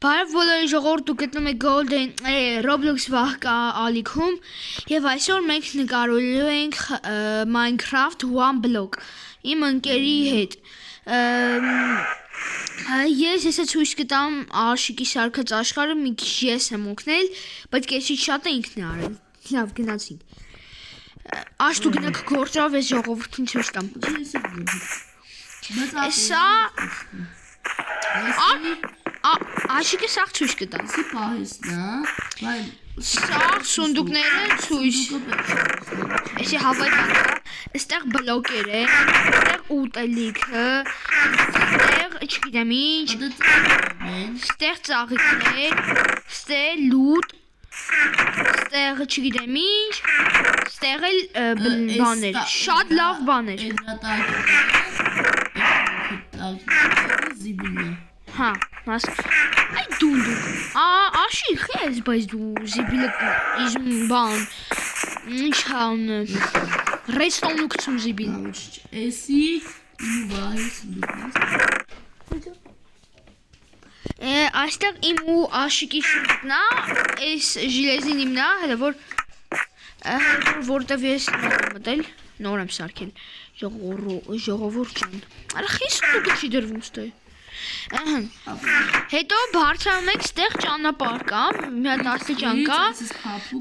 Բարև բոլորի ժողովուրդ, դուք գտնում եք Golden Roblox ալիքում եւ այսօր մենք նկարելու ենք Minecraft One Block իմ ընկերի հետ ես ցույց կտամ Աշիկի սարքած աշխարհը մի քիչ ես եմ օգնել բայց քեզի շատ է ինքն է արել լավ գնացինք Աշ դու գնաք գործով ես ժողովրդին ցույց տամ Սա Աշիկը սաղ ցույց կտամ Սի պահեսն է Սաղ սունդուկները ցույց Էսի հավայ բանա Այստեղ բլոկեր են Այստեղ ուտելիքը Այստեղ չգիտեմ ինչ Այստեղ ծաղիկներ Այստեղ լուտ Այստեղ չգիտեմ ինչ Այստեղ էլ բաներ Շատ լավ բաներ Զիբիլը Հա, մաս Այ դու Աշի խես բայց դու զիբիլը իզմ բան Ինչ հան Ռեստոնու կցում զիբիլ Էսի իմ վայս Այստեղ իմ ու Աշիկի շուտն է Այս ժիլեզին իմն է հələ որտև ես մտել նոր եմ սարքել ժողովուրդ ջան Արա խես ու չի դրվում ստե Հետո բարձրանում եք ստեղ ճանապարհ կա, մի հատ աստիճան կա,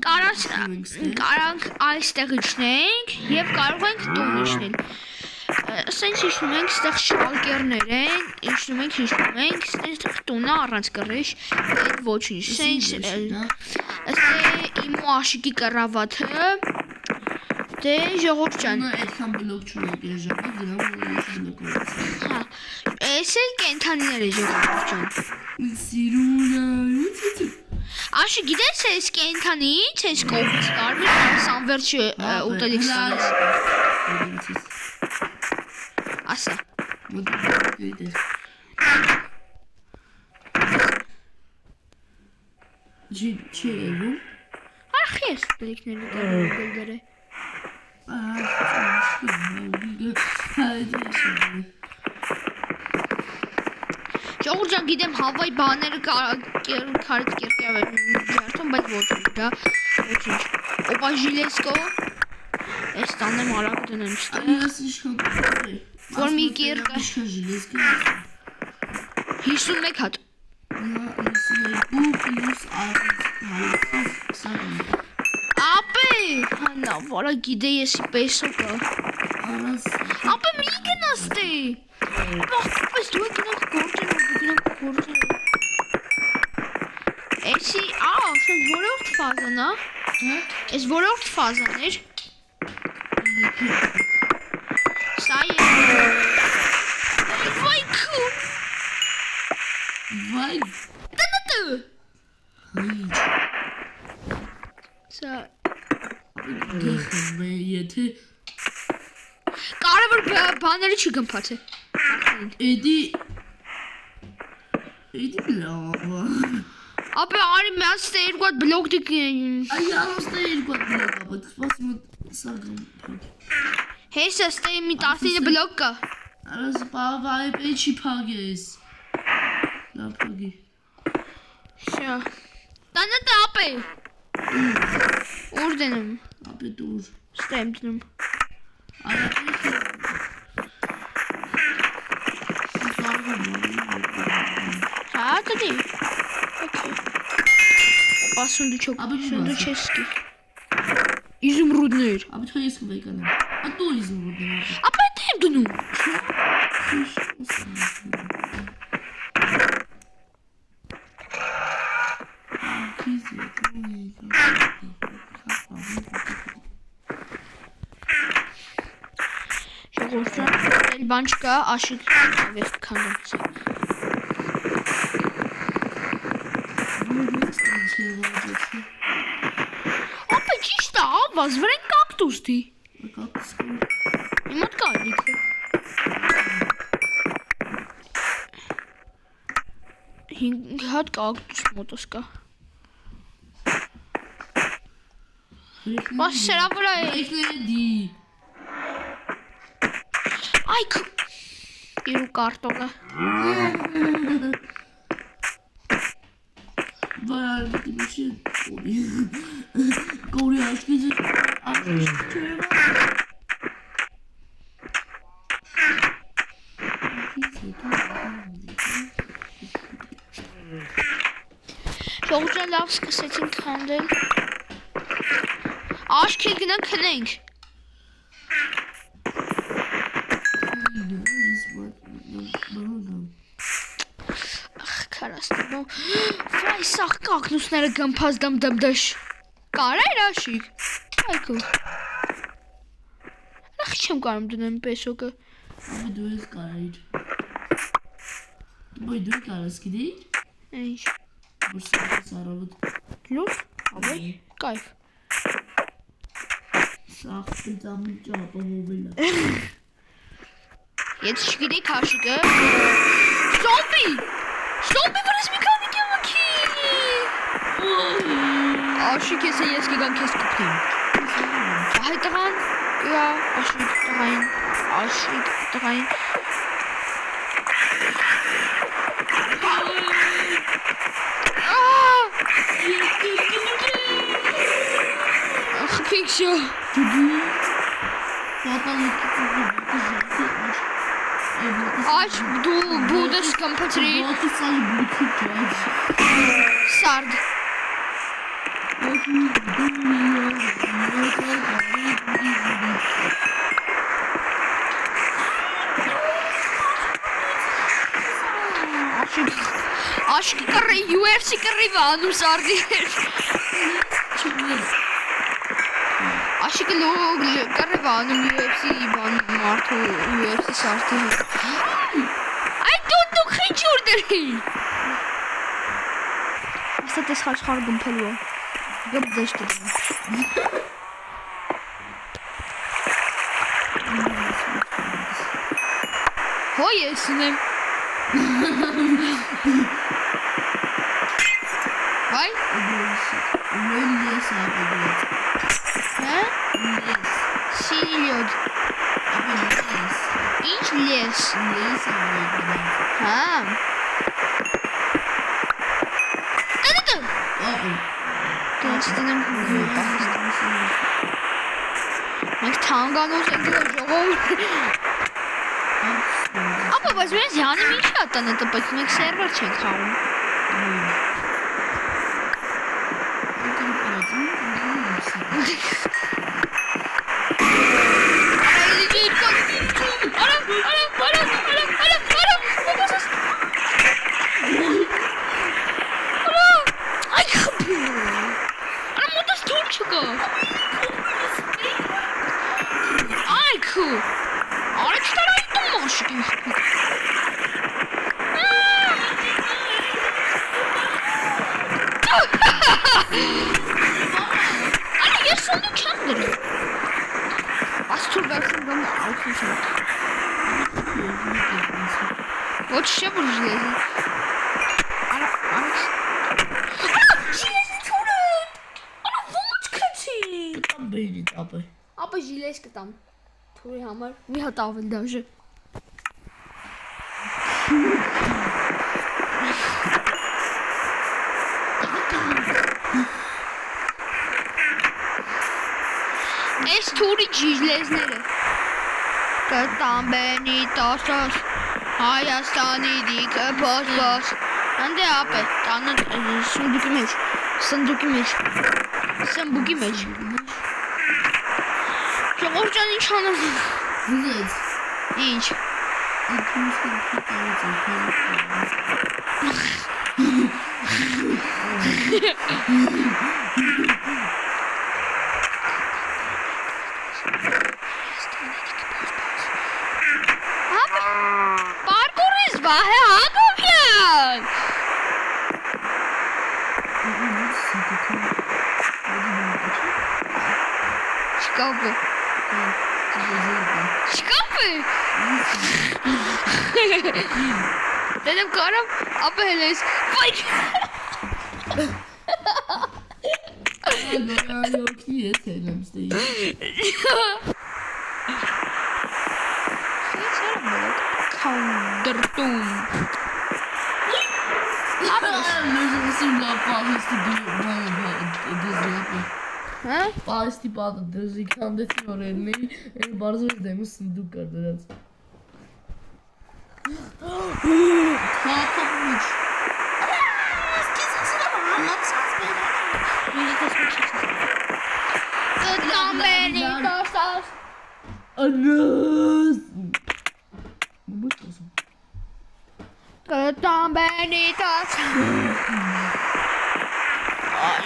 կարանք այստեղ իջնենք եւ կարող ենք տուն իջնել։ Սենց իջնում ենք, ստեղ շալկերներ են, իջնում ենք, ստեղ տունը առանց կռիչ, այդ ոչինչ, սենց իմ ու Աշիկի կռավաթը Դե ժողովուրդ ջան Այդքան բլոկ չունեք այս ժամը, դրա ես բլոկված Հա, այս էլ կենթանիներ է ժողովուրդ ջան Սիրունը Աշի գիտես այս կենթանից, այս կողմից կարվի սանվերջը ուտելիք ստանես Ասա Չի էլում Արխի ես ուտելիքների դերը Ժողովուրդ ջան գիտեմ հավայ բաները քարից կերկավ են ջարդում, բայց ոչինչ դա ոչինչ Օպա ժիլեսկո Այս տանեմ արագ դնեմ ստեղ Որ մի կերկա 51 հատ 52 պլյուս Ապե Հանա վարա գիտե եսի պեսո կա Ապե մի գնաս տե Բայց դու գնանք գործեն Էսի շեն որորդ ֆազան Ես որորդ ֆազան էր Սա Վայ քու Վայ Տնտը Սա Եթե Կարևոր բաները չի գմփաց է Էդի լավ Ապե արի մեծ թե երկու հատ բլոկ դիք Այ ամստե երկու հատ բլոկ ապա սպասում սագում Հեսը ստե մի 19 բլոկ կա Արաս բավայ պեչի փագես Լավ փագի Շա Տանտը ապե Ուր դնում Ապե դուր Ստե եմ դնում Հա տդի Ապա սունդուչեսկի Իզումրուդներ Ապա թող ես կվեկանեմ Ատո իզումրուդներ Ապա դա եմ դնում Ժողովուրդ էլ բան չկա Աշիկ ավեղ քանդում Ապա ճիշտ է ավազ վրեն կակտուս դի Իմ ոտ կա լիքը Հինգ հատ կակտուս մոտոս կա Բաս սերա վրա է Այ Իրու կարտոկը Waar die machine Korea aşkıcı Çok güzel laf skısatın kandil. Aşk ilgine kınenk. Karastım. Vay sağ kaknuslara gampaz damdaş. Կարայր աշիկ։ Այգու։ Ախ չեմ կարում դնեմ պեսոկը։ Ama dua karayır. Boy dua karas gideyim. Ինչ։ Bursa sarılı. Լուր, ավայ, կայֆ։ Sahtı damın cevabı olabilir. Եթե չգիտեի քաշիկը։ Զոմբի։ Զոմբի վրաս մի քանի կամքի։ Աշիկ ես ես կգամ քեզ կպտեմ։ Այ տղան, յա, աշիկ տղային, աշիկ տղային։ Ախ, քիքշո։ Aç, burada skampatri. Sard. Aşk karı UFC karı vanu sardı. Aşk log karı vanu UFC vanu martu UFC sardı. Ay dur hiç orada. Aslında tes xar gumpelo. Gab dashte. Hoye sinem. Vay. Öyle sabır. Ha? Siliod. İç les. Ha. Dur. Gerçekten Մենք թանկանոց ենք ժողով։ Ապա բայց մենք յանը մի շատ տանը տպեք, մենք սերվեր չենք խաղում։ Ana yes sonunda kendir. Astur versin bana altın şey. Вот ще буржуазия. Ana jileski turet. Ana вот кати. Tam böyle abi. Ապա jileski tam. Թուրի համար մի հատ ավել դաժե։ Այս թուրի ջիլեզները կտան բենի տասոս Հայաստանի դիքը փոսոս Անդե ապե տանը սնդուկի մեջ Ժողով ջան ինչ անեմ Հուզեց Ինչ Parkour Vahə Haqovyan Şkafı Dedim karam Apı heleyiz Vay Yok iyi sevmemiz değil. Kaldırdım Լեզվասին լավ պահեստի դեզիապը։ Հա? Պահեստի պատը դեզի կանդեցի օրերն էի, բարձրս դեմը սնդուկ կար դրած։ Թափապուչ։ Կտամբերի տասաս։ Անաս։ Մոտ ասում։ Կտամբերի տասաս։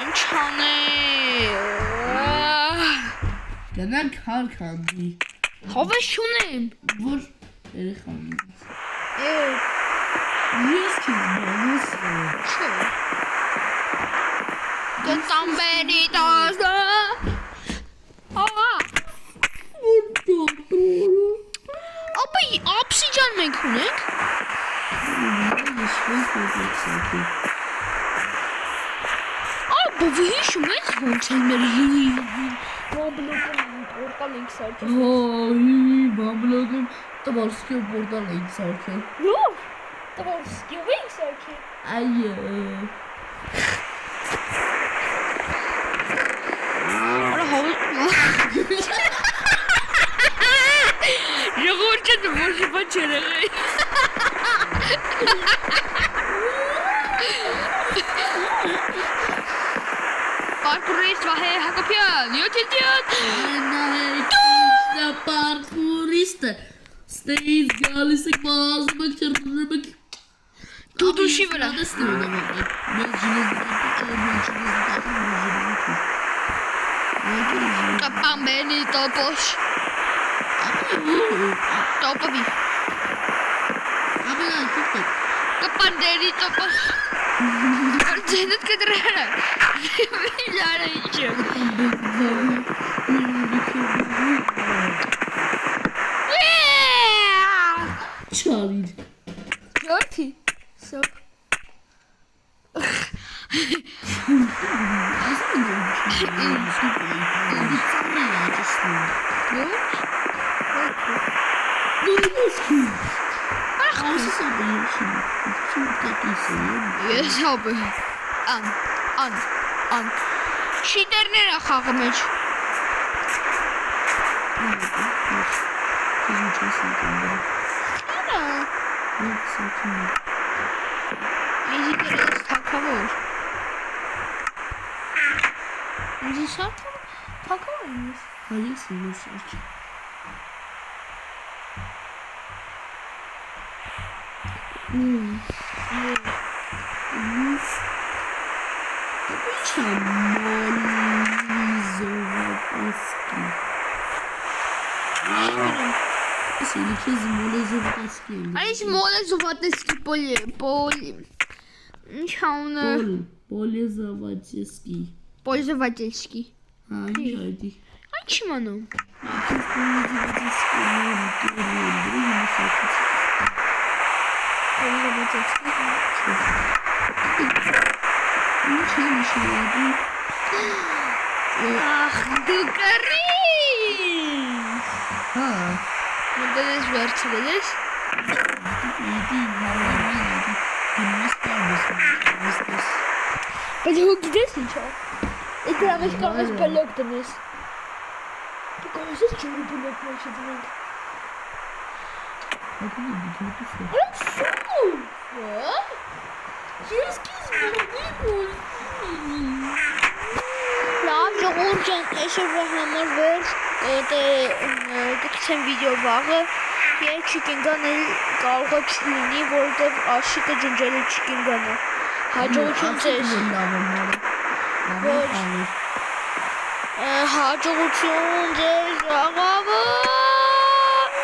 Ինչ անել։ Գնանք հարքանդի։ Հավես չունեմ։ Որ երեխան։ Է, Ես քիչ բանս։ չէ։ Կտամբերի տասաս։ Ահա։ Ապա ապսիջան մենք ունենք։ Ապա հիշում ես ոնց են մեր բաբլոկում պորտալ ենք սարքել։ Այ, բաբլոկում տվարսկիով պորտալ էինք սարքել։ Ո՞վ։ Տվարսկիով ենք սարքել։ Այո։ Արա հավես։ Ժողովուրդը ոչ բաց չերեղի։ Պարկուրիստ Վահե Հակոբյան, 7-7։ Նահեքիստը պարկուրիստը։ Ստեից գալիս եք մազում եք չրդրում եք։ Դուդուշի վրա։ Դստում եմ եք։ Մեզ ժնեզդակը Կպամբերի տոպոշ։ Տոպովի։ Ապելան կուտեք։ Կպանդերի տոպոշ։ Ձենդ կդրերը։ Միլարը իչը։ Չարիր։ Յորթի։ Սոպ։ Ես հոբը։ Ան։ Շիտերներ է խաղը մեջ։ Արա։ Եզի կերես թակավոր։ Եզի շարքը թակավոր ես։ Հայես եմ սարքի։ Այս մոլը զուվատեսկի պոլի։ Ինչ հանունը։ Պոլեզավատեսկի։ Պոլզավատեսկի։ Հա, ինչ այդի։ Այն չի մանում։ Պոլզավատեսկի։ Ինչ է նշանակում։ Ախ, դու կռիս։ Հա։ Մտես վերցրել ես։ Բայց հու գիտես ինչ է։ Այդ դրա մեջ կարող ես բլոկ դնես։ Դու կարող ես ջուրի բլոկ մեջ դնենք։ Ոնց սու։ Ես քիզ բլոկ Լավ ժողովուրդ ջան, այսօրվա համար վերջ կգցեմ վիդեո վաղը Եվ չիկինգանել կարող է չլինի, որովհետև աշիկը ջնջելու չիկինգան է Հաջողություն ձեզ Հաջողություն ձեզ աղավը